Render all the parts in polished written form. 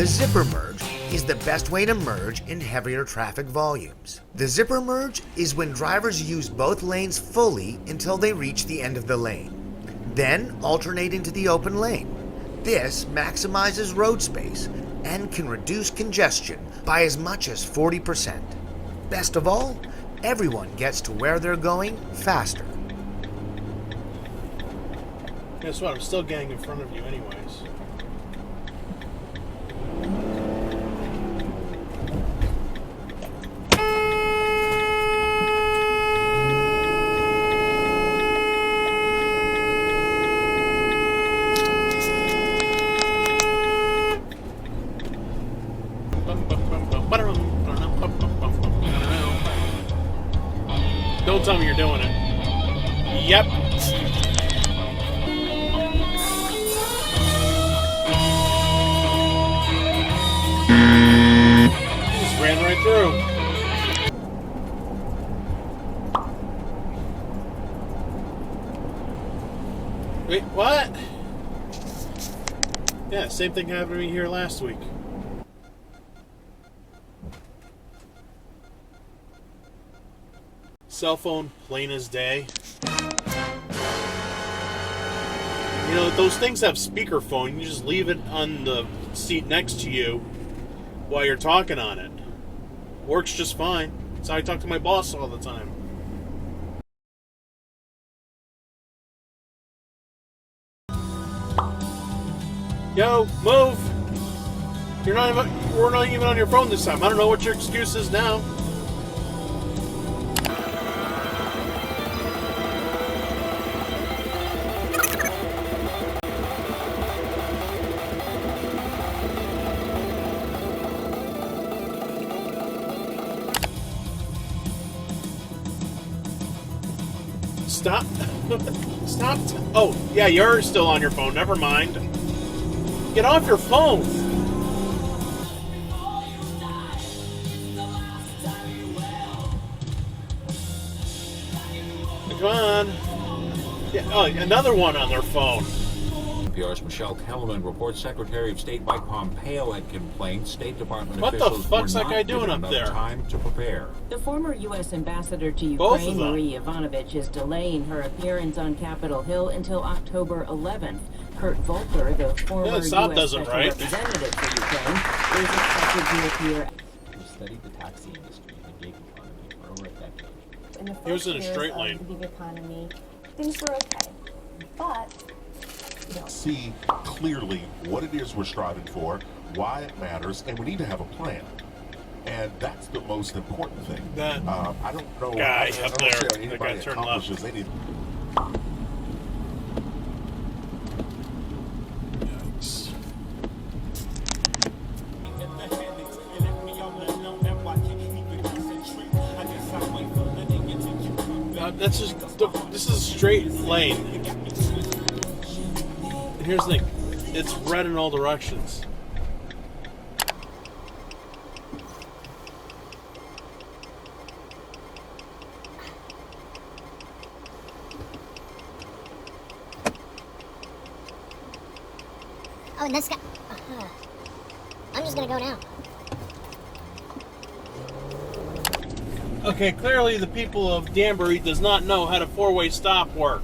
The zipper merge is the best way to merge in heavier traffic volumes. The zipper merge is when drivers use both lanes fully until they reach the end of the lane, then alternate into the open lane. This maximizes road space and can reduce congestion by as much as 40%. Best of all, everyone gets to where they're going faster. Guess what? I'm still getting in front of you anyways. Don't tell me you're doing it. Yep. Just ran right through. Wait, what? Yeah, same thing happened to me here last week. Cell phone, plain as day. You know, those things have speakerphone. You just leave it on the seat next to you while you're talking on it. Works just fine. That's how I talk to my boss all the time. Yo, move! We're not even on your phone this time. I don't know what your excuse is now. Stop. Stop. Oh, yeah, you're still on your phone. Never mind. Get off your phone. Come on. Yeah, oh, another one on their phone. NPR's Michelle Kellerman reports Secretary of State Mike Pompeo had complained State Department what officials the fuck's were that guy not doing given up enough there? time to prepare. The former U.S. ambassador to Both Ukraine, of them. Marie Ivanovich, is delaying her appearance on Capitol Hill until October 11th. Kurt Volker, the former U.S. Special Representative for Ukraine, is expected to appear. Who studied the taxi industry and the gig economy for over a decade. In the He was first in a years straight of lane. the gig economy, things were okay, but see clearly what it is we're striving for, why it matters, and we need to have a plan. And that's the most important thing. That I don't know. guy I up don't there, see how that anybody guy turned accomplishes left. anything. Yikes. That's just, this is a straight lane. And here's the thing, it's red in all directions. Oh, and this guy. I'm just gonna go now. Okay, clearly the people of Danbury does not know how to four-way stop work.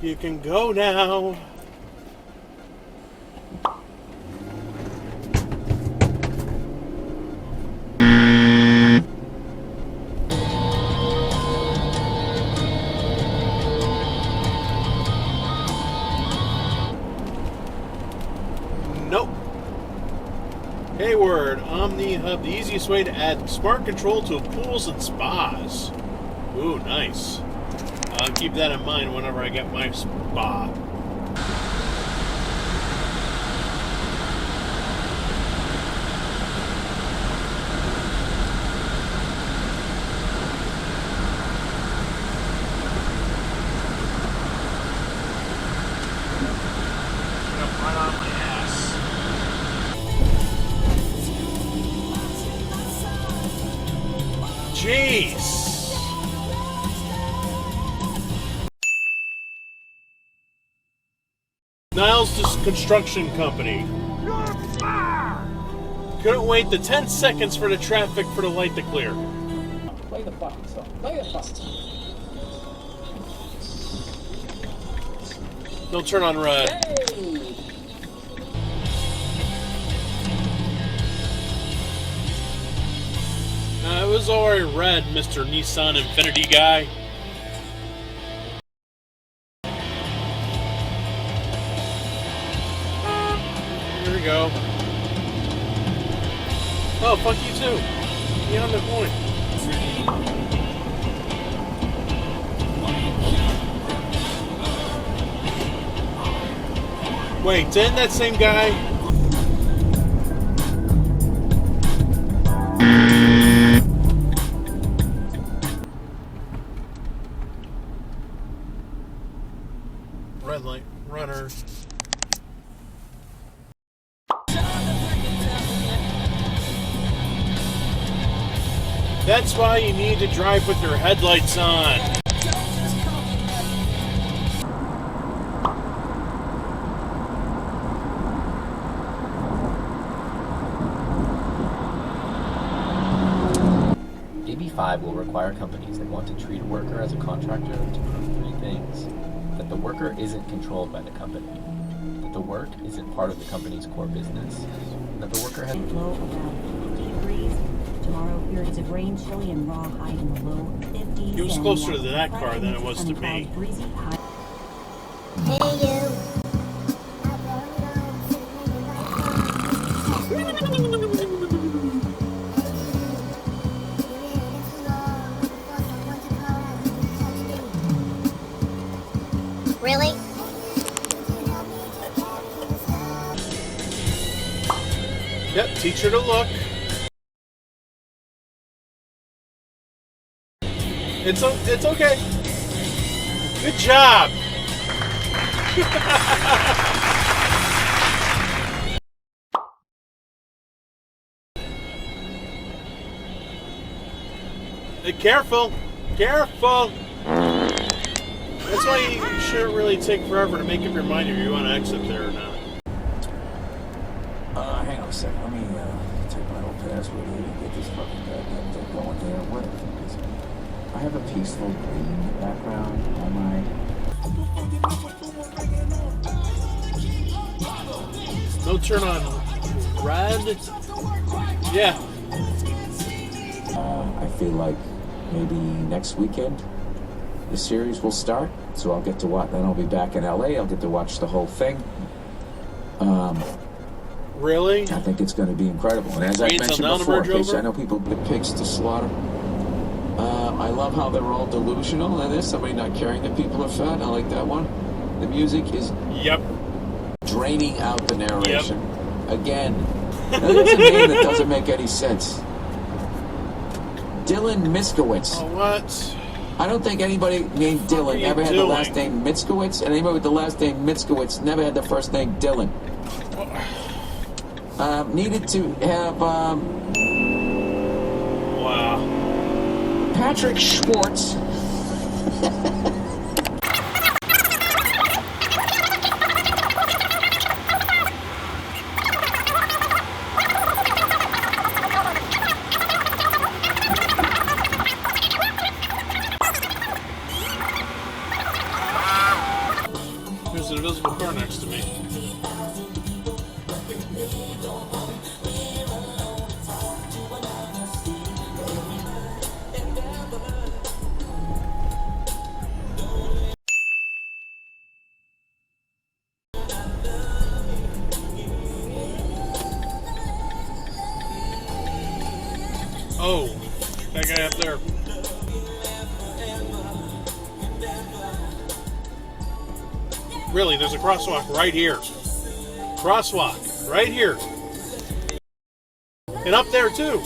You can go now. Nope. Hayward, Omni Hub, the easiest way to add smart control to pools and spas. Ooh, nice. I'll keep that in mind whenever I get my spa. Right on my ass. Jeez. Niles Construction Company. Couldn't wait the 10 seconds for the traffic for the light to clear. Play the fucking song. Play the fucking song. Don't turn on red. Hey! It was already red, Mr. Nissan Infinity guy. Here we go. Oh, fuck you too. Get on the point. Wait, didn't that same guy? Red light, runner. That's why you need to drive with your headlights on. AB5 will require companies that want to treat a worker as a contractor to prove 3 things. That the worker isn't controlled by the company. That the work isn't part of the company's core business. And that the worker has... Low around 50 degrees. Tomorrow, periods of rain, chilly and raw, high in the low 50s. It was closer to that car than it was to me. Breezy, high. Hey, you. Really? Yep, teach her to look. It's okay. Good job. Hey, careful. Careful. That's why you shouldn't really take forever to make up your mind if you want to exit there or not. Hang on a second. Let me take my old password here and get this fucking goddamn thing going here. What? I have a peaceful green background on my... No turn on red? Yeah. I feel like maybe next weekend the series will start, so I'll get to watch. Then I'll be back in LA. I'll get to watch the whole thing. Really? I think it's going to be incredible. And as I mentioned before, I know people put pigs to slaughter. I love how they're all delusional. And there's somebody not caring that people are fat. I like that one. The music is draining out the narration. Again, that's a name that doesn't make any sense. Dylan Miskowitz. Oh, what? I don't think anybody named Dylan ever had the last name Miskowitz, and anybody with the last name Miskowitz never had the first name Dylan. Needed to have wow. Patrick Schwartz. There's an invisible car next to me. Oh, that guy up there. Really, there's a crosswalk right here. Crosswalk right here. And up there too.